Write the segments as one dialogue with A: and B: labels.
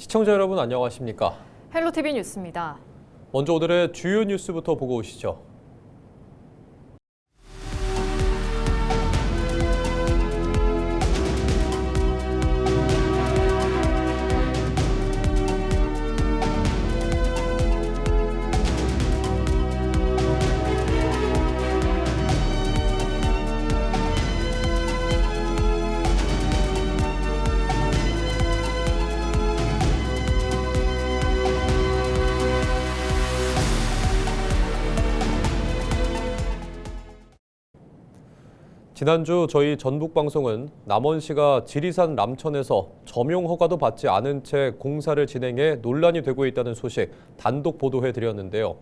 A: 시청자 여러분 안녕하십니까?
B: 헬로티비 뉴스입니다.
A: 먼저 오늘의 주요 뉴스부터 보고 오시죠. 지난주 저희 전북방송은 남원시가 지리산 남천에서 점용 허가도 받지 않은 채 공사를 진행해 논란이 되고 있다는 소식 단독 보도해드렸는데요.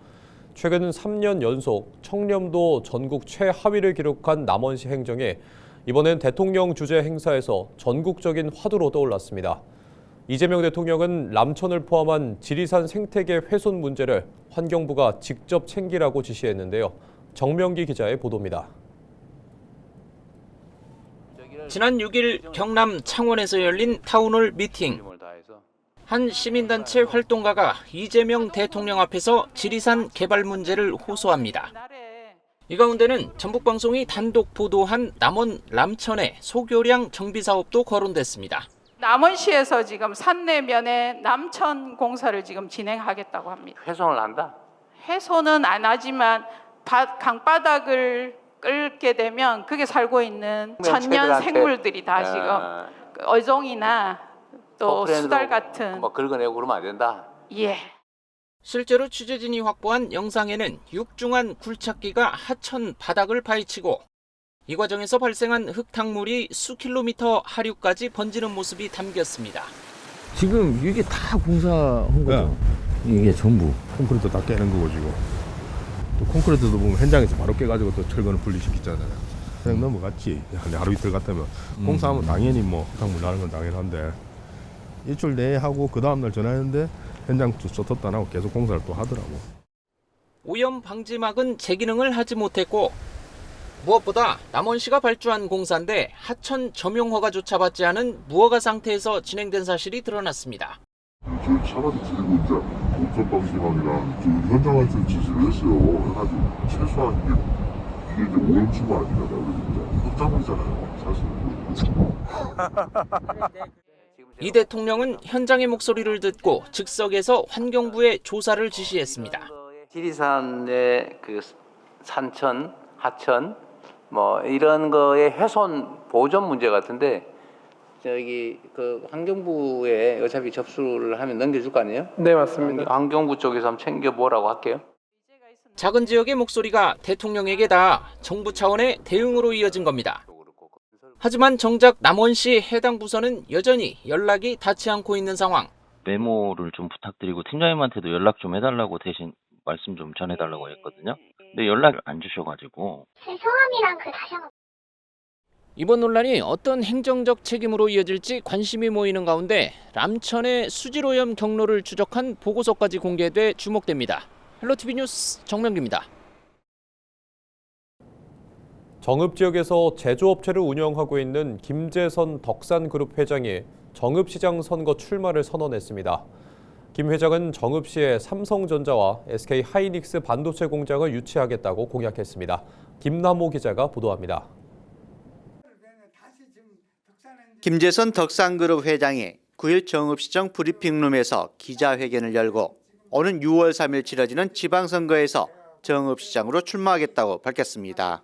A: 최근 3년 연속 청렴도 전국 최하위를 기록한 남원시 행정에 이번엔 대통령 주재 행사에서 전국적인 화두로 떠올랐습니다. 이재명 대통령은 남천을 포함한 지리산 생태계 훼손 문제를 환경부가 직접 챙기라고 지시했는데요. 정명기 기자의 보도입니다.
C: 지난 6일 경남 창원에서 열린 타운홀 미팅. 한 시민단체 활동가가 이재명 대통령 앞에서 지리산 개발 문제를 호소합니다. 이 가운데는 전북방송이 단독 보도한 남원 남천의 소교량 정비 사업도 거론됐습니다.
D: 남원시에서 지금 산내면에 남천 공사를 지금 진행하겠다고 합니다.
E: 훼손을 한다?
D: 훼손은 안 하지만 강바닥을 끓게 되면 그게 살고 있는 천년 생물들이 다 지금 어종이나 또 수달 같은
E: 뭐 긁어내고 그러면 안 된다.
D: 예.
C: 실제로 취재진이 확보한 영상에는 육중한 굴착기가 하천 바닥을 파헤치고 이 과정에서 발생한 흙탕물이 수킬로미터 하류까지 번지는 모습이 담겼습니다.
F: 지금 이게 다 공사한 거죠? 이게 전부
G: 콘크리트 다 깨는 거고 지금. 또 콘크리트도 보면 현장에서 바로 깨가지고 또 철거는 분리시키잖아요. 그냥 넘어갔지. 하루 이틀 갔다면 공사하면 당연히 뭐 흙탕물 나는 건 당연한데 일주일 내에 하고 그 다음날 전화했는데 현장 서텄도 안 하고 계속 공사를 또 하더라고.
C: 오염 방지막은 제기능을 하지 못했고 무엇보다 남원시가 발주한 공사인데 하천 점용 허가조차 받지 않은 무허가 상태에서 진행된 사실이 드러났습니다.
H: 저희 차관이 드리고 이제 우선 방지막이랑 현장에서 지시를 했어요. 해가지고 최소한 이게 이제 오염수가 아니잖아요. 흙탕물이잖아요. 사실.
C: 이 대통령은 현장의 목소리를 듣고 즉석에서 환경부에 조사를 지시했습니다.
E: 지리산의 그 산천, 하천 뭐 이런 거의 훼손 보존 문제 같은데 저기 그 환경부에 어차피 접수를 하면 넘겨줄 거 아니에요?
I: 네, 맞습니다.
E: 환경부 쪽에서 한번 챙겨보라고 할게요.
C: 작은 지역의 목소리가 대통령에게 닿아 정부 차원의 대응으로 이어진 겁니다. 하지만 정작 남원시 해당 부서는 여전히 연락이 닿지 않고 있는 상황.
J: 메모를 좀 부탁드리고 팀장님한테도 연락 좀 해달라고 대신 말씀 좀 전해달라고 했거든요. 근데 연락을 안 주셔가지고.
K: 성함이랑 그 다시 한번.
C: 이번 논란이 어떤 행정적 책임으로 이어질지 관심이 모이는 가운데 남천의 수질오염 경로를 추적한 보고서까지 공개돼 주목됩니다. 헬로티비 뉴스 정명기입니다.
A: 정읍 지역에서 제조업체를 운영하고 있는 김재선 덕산그룹 회장이 정읍시장 선거 출마를 선언했습니다. 김 회장은 정읍시에 삼성전자와 SK하이닉스 반도체 공장을 유치하겠다고 공약했습니다. 김남호 기자가 보도합니다.
L: 김재선 덕산그룹 회장이 9일 정읍시청 브리핑룸에서 기자회견을 열고 오는 6월 3일 치러지는 지방선거에서 정읍시장으로 출마하겠다고 밝혔습니다.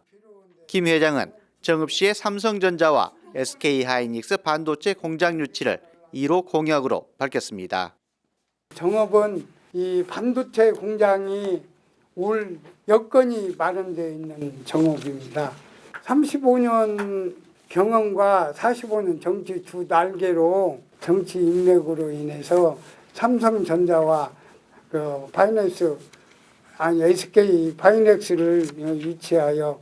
L: 김 회장은 정읍시의 삼성전자와 SK하이닉스 반도체 공장 유치를 1호 공약으로 밝혔습니다.
M: 정읍은 이 반도체 공장이 올 여건이 마련되어 있는 정읍입니다. 35년 경험과 45년 정치 두 날개로 정치 인맥으로 인해서 삼성전자와 그 SK 파이넥스를 유치하여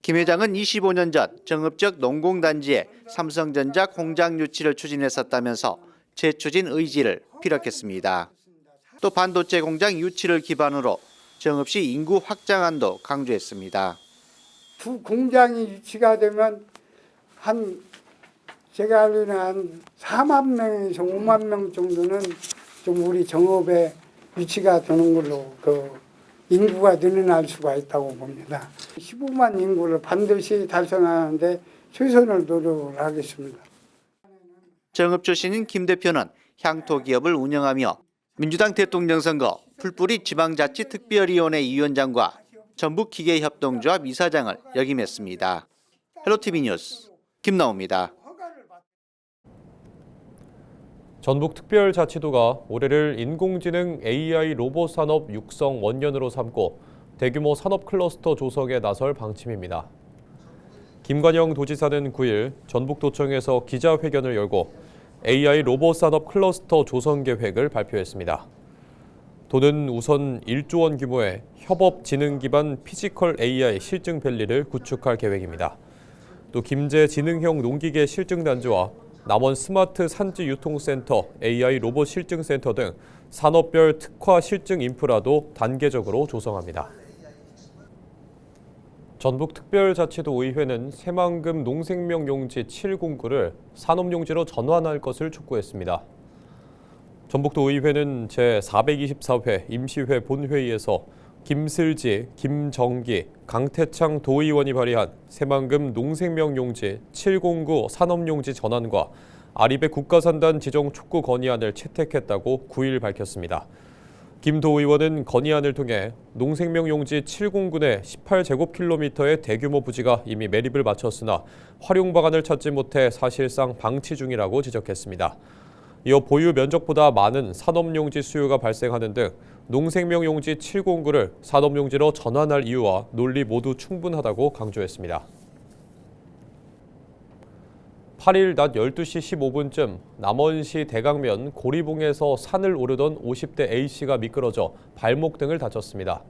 L: 김 회장은 25년 전 정읍 지역 농공단지에 삼성전자 공장 유치를 추진했었다면서 재추진 의지를 피력했습니다. 또 반도체 공장 유치를 기반으로 정읍시 인구 확장안도 강조했습니다.
M: 두 공장이 유치가 되면 한 제가 알기로는 한 4만 명에서 5만 명 정도는 좀 우리 정읍에 유치가 되는 걸로 인구가 늘어날 수가 있다고 봅니다. 15만 인구를 반드시 달성하는데 최선을 노력을 하겠습니다.
L: 정읍 출신인 김 대표는 향토기업을 운영하며 민주당 대통령 선거 풀뿌리 지방자치특별위원회 위원장과 전북기계협동조합 이사장을 역임했습니다. 헬로티비 뉴스 김나옵니다.
A: 전북특별자치도가 올해를 인공지능 AI 로봇 산업 육성 원년으로 삼고 대규모 산업 클러스터 조성에 나설 방침입니다. 김관영 도지사는 9일 전북도청에서 기자회견을 열고 AI 로봇 산업 클러스터 조성 계획을 발표했습니다. 도는 우선 1조 원 규모의 협업 지능 기반 피지컬 AI 실증 밸리를 구축할 계획입니다. 또 김제 지능형 농기계 실증 단지와 남원 스마트 산지 유통센터, AI 로봇 실증센터 등 산업별 특화 실증 인프라도 단계적으로 조성합니다. 전북특별자치도 의회는 새만금 농생명 용지 709를 산업용지로 전환할 것을 촉구했습니다. 전북도 의회는 제424회 임시회 본회의에서 김슬지, 김정기, 강태창 도의원이 발의한 새만금 농생명 용지 709 산업용지 전환과 아리백 국가산단 지정 촉구 건의안을 채택했다고 9일 밝혔습니다. 김 도의원은 건의안을 통해 농생명 용지 709내 18제곱킬로미터의 대규모 부지가 이미 매립을 마쳤으나 활용 방안을 찾지 못해 사실상 방치 중이라고 지적했습니다. 이어 보유 면적보다 많은 산업용지 수요가 발생하는 등 농생명 용지 709를 산업용지로 전환할 이유와 논리 모두 충분하다고 강조했습니다. 8일 낮 12시 15분쯤 남원시 대강면 고리봉에서 산을 오르던 50대 A씨가 미끄러져 발목 등을 다쳤습니다.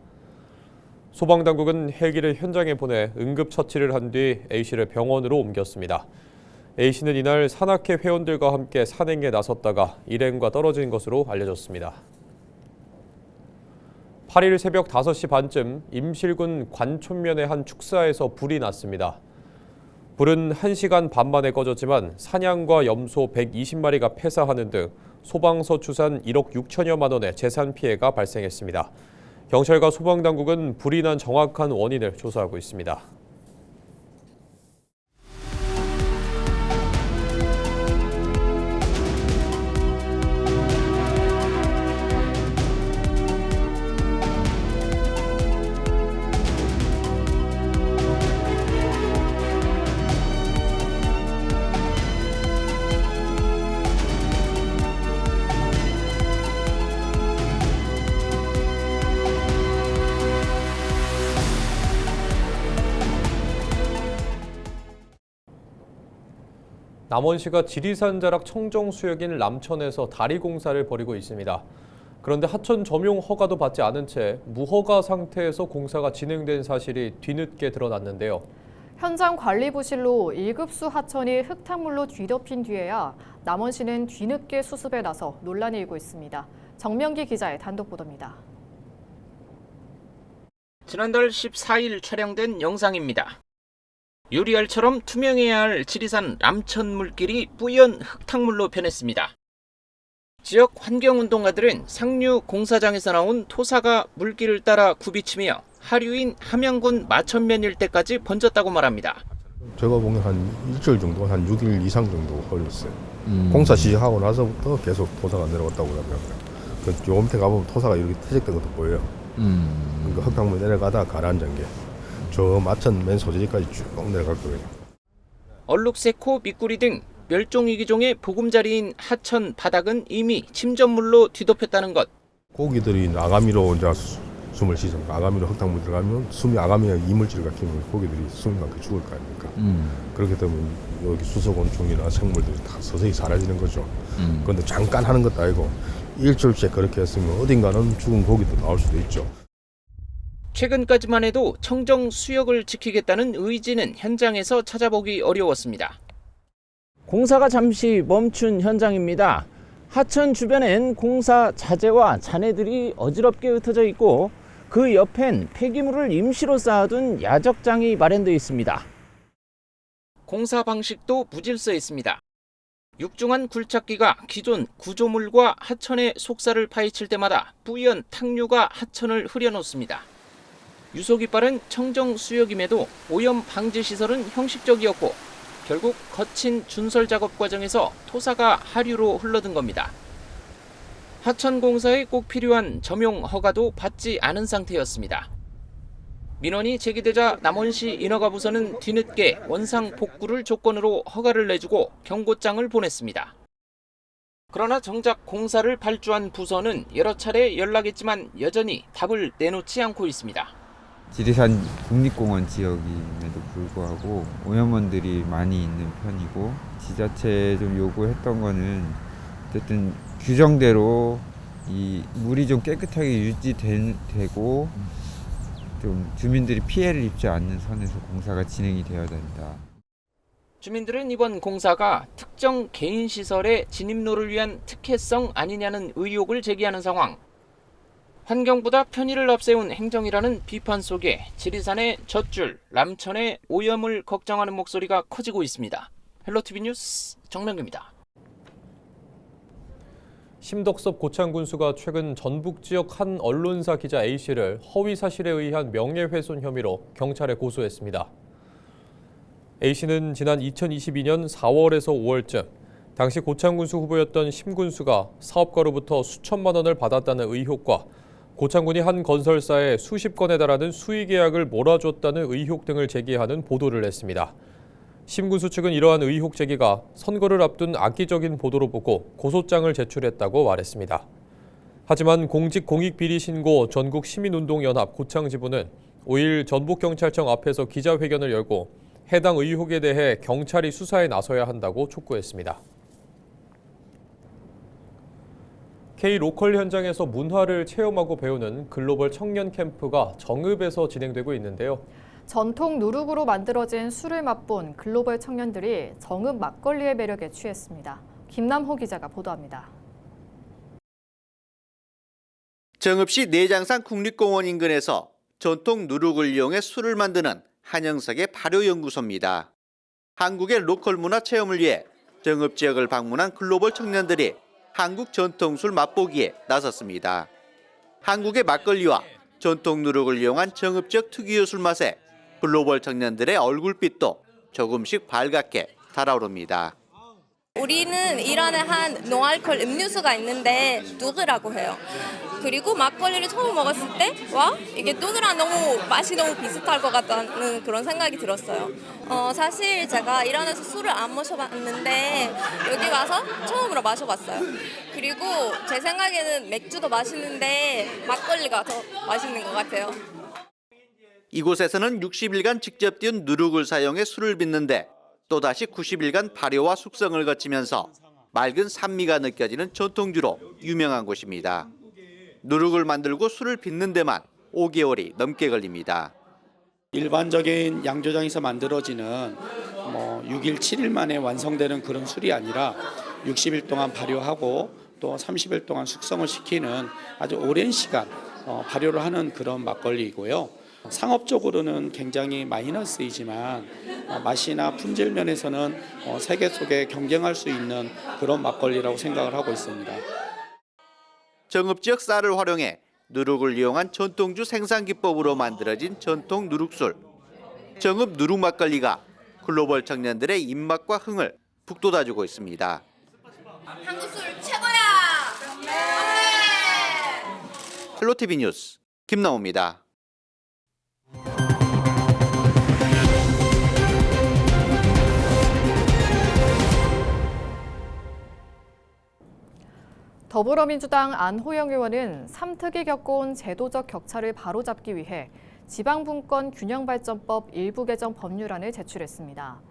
A: 소방당국은 헬기를 현장에 보내 응급처치를 한 뒤 A씨를 병원으로 옮겼습니다. A씨는 이날 산악회 회원들과 함께 산행에 나섰다가 일행과 떨어진 것으로 알려졌습니다. 8일 새벽 5시 반쯤 임실군 관촌면의 한 축사에서 불이 났습니다. 불은 1시간 반 만에 꺼졌지만 사냥과 염소 120마리가 폐사하는 등 소방서 추산 1억 6천여만 원의 재산 피해가 발생했습니다. 경찰과 소방당국은 불이 난 정확한 원인을 조사하고 있습니다. 남원시가 지리산 자락 청정 수역인 람천에서 다리 공사를 벌이고 있습니다. 그런데 하천 점용 허가도 받지 않은 채 무허가 상태에서 공사가 진행된 사실이 뒤늦게 드러났는데요.
B: 현장 관리 부실로 1급수 하천이 흙탕물로 뒤덮인 뒤에야 남원시는 뒤늦게 수습에 나서 논란이 일고 있습니다. 정명기 기자의 단독 보도입니다.
C: 지난달 14일 촬영된 영상입니다. 유리알처럼 투명해야 할 지리산 람천 물길이 뿌연 흙탕물로 변했습니다. 지역 환경운동가들은 상류 공사장에서 나온 토사가 물길을 따라 굽이치며 하류인 함양군 마천면 일대까지 번졌다고 말합니다.
G: 제가 보기엔 한 일주일 정도, 한 6일 이상 정도 걸렸어요. 공사 시작하고 나서부터 계속 토사가 내려왔다고 하더라고요. 요 밑에 가보면 토사가 이렇게 퇴적된 것도 보여요. 그러니까 흙탕물 내려가다 가라앉은 게 저 마천 맨 소재지까지 쭉 내려갈 거예요.
C: 얼룩새코, 미꾸리 등 멸종위기종의 보금자리인 하천 바닥은 이미 침전물로 뒤덮였다는 것.
G: 고기들이 아가미로 이제 숨을 쉬죠. 아가미로 흙탕물 들어가면 숨이 아가미가 이물질을 갖기면 고기들이 숨이 막혀 죽을 거 아닙니까? 그렇기 때문에 여기 수소곤충이나 생물들이 다 서서히 사라지는 거죠. 그런데 잠깐 하는 것도 아니고 일주일째 그렇게 했으면 어딘가는 죽은 고기도 나올 수도 있죠.
C: 최근까지만 해도 청정 수역을 지키겠다는 의지는 현장에서 찾아보기 어려웠습니다. 공사가 잠시 멈춘 현장입니다. 하천 주변엔 공사 자재와 잔해들이 어지럽게 흩어져 있고 그 옆엔 폐기물을 임시로 쌓아둔 야적장이 마련되어 있습니다. 공사 방식도 무질서 있습니다. 육중한 굴착기가 기존 구조물과 하천의 속살을 파헤칠 때마다 뿌연 탕류가 하천을 흐려놓습니다. 유속이 빠른 청정 수역임에도 오염 방지 시설은 형식적이었고 결국 거친 준설 작업 과정에서 토사가 하류로 흘러든 겁니다. 하천 공사에 꼭 필요한 점용 허가도 받지 않은 상태였습니다. 민원이 제기되자 남원시 인허가부서는 뒤늦게 원상 복구를 조건으로 허가를 내주고 경고장을 보냈습니다. 그러나 정작 공사를 발주한 부서는 여러 차례 연락했지만 여전히 답을 내놓지 않고 있습니다.
I: 지리산 국립공원 지역임에도 불구하고 오염원들이 많이 있는 편이고 지자체에 좀 요구했던 거는 어쨌든 규정대로 이 물이 좀 깨끗하게 유지되고 좀 주민들이 피해를 입지 않는 선에서 공사가 진행이 되어야 된다.
C: 주민들은 이번 공사가 특정 개인 시설의 진입로를 위한 특혜성 아니냐는 의혹을 제기하는 상황. 환경보다 편의를 앞세운 행정이라는 비판 속에 지리산의 젖줄, 남천의 오염을 걱정하는 목소리가 커지고 있습니다. 헬로티비 뉴스 정명규입니다.
A: 심덕섭 고창군수가 최근 전북 지역 한 언론사 기자 A씨를 허위 사실에 의한 명예훼손 혐의로 경찰에 고소했습니다. A씨는 지난 2022년 4월에서 5월쯤 당시 고창군수 후보였던 심군수가 사업가로부터 수천만 원을 받았다는 의혹과 고창군이 한 건설사에 수십 건에 달하는 수의 계약을 몰아줬다는 의혹 등을 제기하는 보도를 했습니다. 심군수 측은 이러한 의혹 제기가 선거를 앞둔 악의적인 보도로 보고 고소장을 제출했다고 말했습니다. 하지만 공직공익비리신고 전국시민운동연합 고창지부는 5일 전북경찰청 앞에서 기자회견을 열고 해당 의혹에 대해 경찰이 수사에 나서야 한다고 촉구했습니다. K-로컬 현장에서 문화를 체험하고 배우는 글로벌 청년 캠프가 정읍에서 진행되고 있는데요.
B: 전통 누룩으로 만들어진 술을 맛본 글로벌 청년들이 정읍 막걸리의 매력에 취했습니다. 김남호 기자가 보도합니다.
L: 정읍시 내장산 국립공원 인근에서 전통 누룩을 이용해 술을 만드는 한영석의 발효연구소입니다. 한국의 로컬 문화 체험을 위해 정읍 지역을 방문한 글로벌 청년들이 한국 전통술 맛보기에 나섰습니다. 한국의 막걸리와 전통 누룩을 이용한 정읍 지역 특유의 술 맛에 글로벌 청년들의 얼굴빛도 조금씩 밝게 달아오릅니다.
N: 우리는 이란에 한 노알콜 음료수가 있는데 누그라고 해요. 그리고 막걸리를 처음 먹었을 때 와 이게 누그랑 너무 맛이 너무 비슷할 것 같다는 그런 생각이 들었어요. 사실 제가 이란에서 술을 안 마셔봤는데 여기 와서 처음으로 마셔봤어요. 그리고 제 생각에는 맥주도 맛있는데 막걸리가 더 맛있는 것 같아요.
L: 이곳에서는 60일간 직접 띄운 누룩을 사용해 술을 빚는데 또다시 90일간 발효와 숙성을 거치면서 맑은 산미가 느껴지는 전통주로 유명한 곳입니다. 누룩을 만들고 술을 빚는 데만 5개월이 넘게 걸립니다.
O: 일반적인 양조장에서 만들어지는 6일, 7일 만에 완성되는 그런 술이 아니라 60일 동안 발효하고 또 30일 동안 숙성을 시키는 아주 오랜 시간 발효를 하는 그런 막걸리이고요. 상업적으로는 굉장히 마이너스이지만 맛이나 품질 면에서는 세계 속에 경쟁할 수 있는 그런 막걸리라고 생각을 하고 있습니다.
L: 정읍 지역 쌀을 활용해 누룩을 이용한 전통주 생산 기법으로 만들어진 전통 누룩술. 정읍 누룩 막걸리가 글로벌 청년들의 입맛과 흥을 북돋아주고 있습니다.
N: 한국 술 최고야! 네!
L: 헬로티비 뉴스 김나오입니다.
B: 더불어민주당 안호영 의원은 삼특이 겪어온 제도적 격차를 바로잡기 위해 지방분권 균형발전법 일부 개정 법률안을 제출했습니다.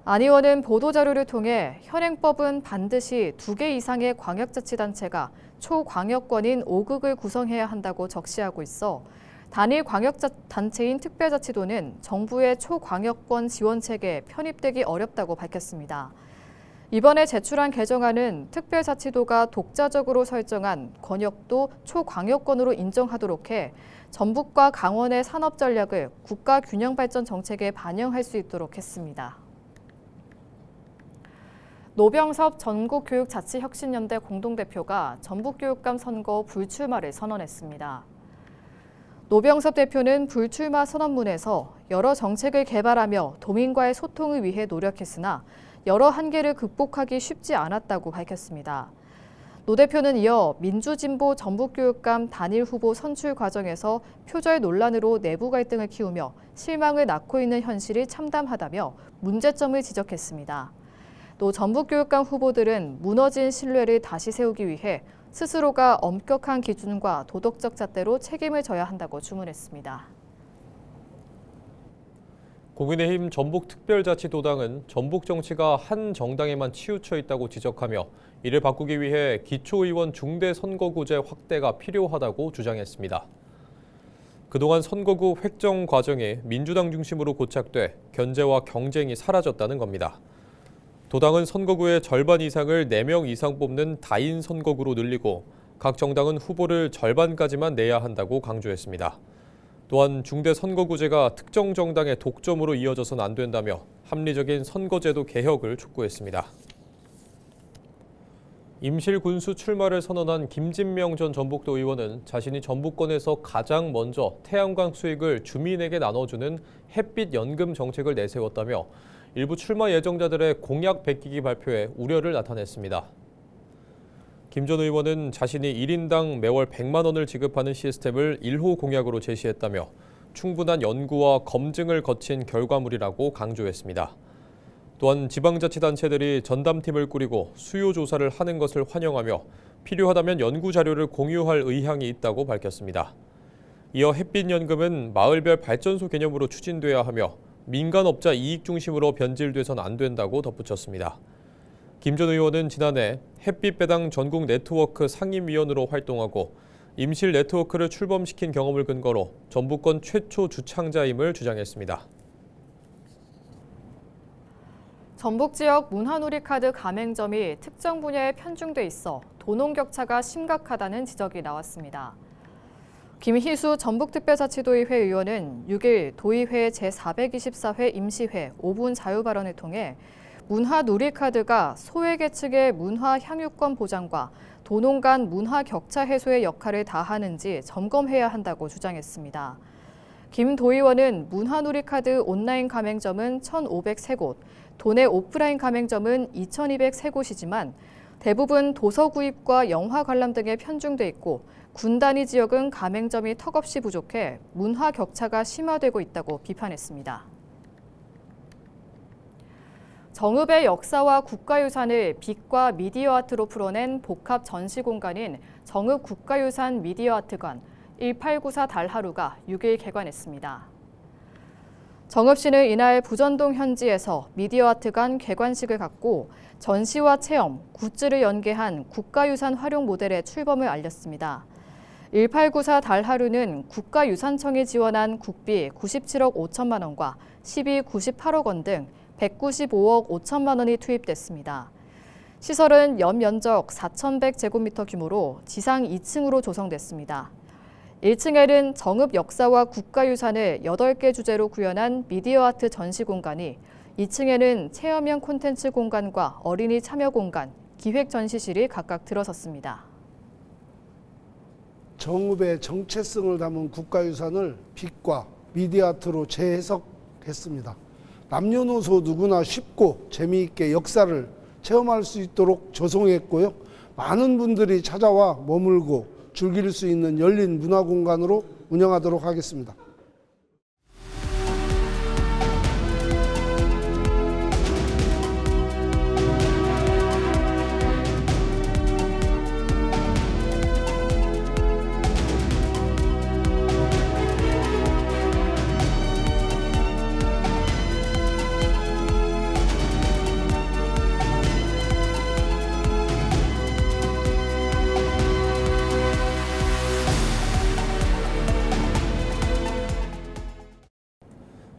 B: 안 의원은 보도자료를 통해 현행법은 반드시 2개 이상의 광역자치단체가 초광역권인 5극을 구성해야 한다고 적시하고 있어 단일 광역단체인 특별자치도는 정부의 초광역권 지원체계에 편입되기 어렵다고 밝혔습니다. 이번에 제출한 개정안은 특별자치도가 독자적으로 설정한 권역도 초광역권으로 인정하도록 해 전북과 강원의 산업 전략을 국가균형발전 정책에 반영할 수 있도록 했습니다. 노병섭 전국교육자치혁신연대 공동대표가 전북교육감 선거 불출마를 선언했습니다. 노병섭 대표는 불출마 선언문에서 여러 정책을 개발하며 도민과의 소통을 위해 노력했으나 여러 한계를 극복하기 쉽지 않았다고 밝혔습니다. 노 대표는 이어 민주진보 전북교육감 단일 후보 선출 과정에서 표절 논란으로 내부 갈등을 키우며 실망을 낳고 있는 현실이 참담하다며 문제점을 지적했습니다. 또 전북교육감 후보들은 무너진 신뢰를 다시 세우기 위해 스스로가 엄격한 기준과 도덕적 잣대로 책임을 져야 한다고 주문했습니다.
A: 국민의힘 전북특별자치도당은 전북 정치가 한 정당에만 치우쳐 있다고 지적하며 이를 바꾸기 위해 기초의원 중대선거구제 확대가 필요하다고 주장했습니다. 그동안 선거구 획정 과정이 민주당 중심으로 고착돼 견제와 경쟁이 사라졌다는 겁니다. 도당은 선거구의 절반 이상을 4명 이상 뽑는 다인 선거구로 늘리고 각 정당은 후보를 절반까지만 내야 한다고 강조했습니다. 또한 중대선거구제가 특정 정당의 독점으로 이어져선 안 된다며 합리적인 선거제도 개혁을 촉구했습니다. 임실 군수 출마를 선언한 김진명 전 전북도 의원은 자신이 전북권에서 가장 먼저 태양광 수익을 주민에게 나눠주는 햇빛 연금 정책을 내세웠다며 일부 출마 예정자들의 공약 베끼기 발표에 우려를 나타냈습니다. 김 전 의원은 자신이 1인당 매월 100만 원을 지급하는 시스템을 1호 공약으로 제시했다며 충분한 연구와 검증을 거친 결과물이라고 강조했습니다. 또한 지방자치단체들이 전담팀을 꾸리고 수요 조사를 하는 것을 환영하며 필요하다면 연구 자료를 공유할 의향이 있다고 밝혔습니다. 이어 햇빛연금은 마을별 발전소 개념으로 추진돼야 하며 민간업자 이익 중심으로 변질돼선 안 된다고 덧붙였습니다. 김 전 의원은 지난해 햇빛배당 전국 네트워크 상임위원으로 활동하고 임실 네트워크를 출범시킨 경험을 근거로 전북권 최초 주창자임을 주장했습니다.
B: 전북 지역 문화놀이카드 가맹점이 특정 분야에 편중돼 있어 도농격차가 심각하다는 지적이 나왔습니다. 김희수 전북특별자치도의회 의원은 6일 도의회 제424회 임시회 5분 자유발언을 통해 문화놀이카드가 소외계층의 문화 향유권 보장과 도농 간 문화 격차 해소의 역할을 다하는지 점검해야 한다고 주장했습니다. 김 도의원은 문화놀이카드 온라인 가맹점은 1,503곳, 도내 오프라인 가맹점은 2,203곳이지만 대부분 도서 구입과 영화 관람 등에 편중돼 있고 군 단위 지역은 가맹점이 턱없이 부족해 문화 격차가 심화되고 있다고 비판했습니다. 정읍의 역사와 국가유산을 빛과 미디어 아트로 풀어낸 복합 전시 공간인 정읍 국가유산 미디어 아트관 1894 달하루가 6일 개관했습니다. 정읍시는 이날 부전동 현지에서 미디어 아트관 개관식을 갖고 전시와 체험, 굿즈를 연계한 국가유산 활용 모델의 출범을 알렸습니다. 1894 달하루는 국가유산청이 지원한 국비 97억 5천만 원과 시비 98억 원 등 195억 5천만 원이 투입됐습니다. 시설은 연면적 4,100제곱미터 규모로 지상 2층으로 조성됐습니다. 1층에는 정읍 역사와 국가유산을 8개 주제로 구현한 미디어 아트 전시 공간이 2층에는 체험형 콘텐츠 공간과 어린이 참여 공간, 기획 전시실이 각각 들어섰습니다.
P: 정읍의 정체성을 담은 국가유산을 빛과 미디어 아트로 재해석했습니다. 남녀노소 누구나 쉽고 재미있게 역사를 체험할 수 있도록 조성했고요. 많은 분들이 찾아와 머물고 즐길 수 있는 열린 문화공간으로 운영하도록 하겠습니다.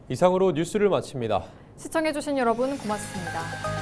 A: 이상으로 뉴스를 마칩니다.
B: 시청해주신 여러분 고맙습니다.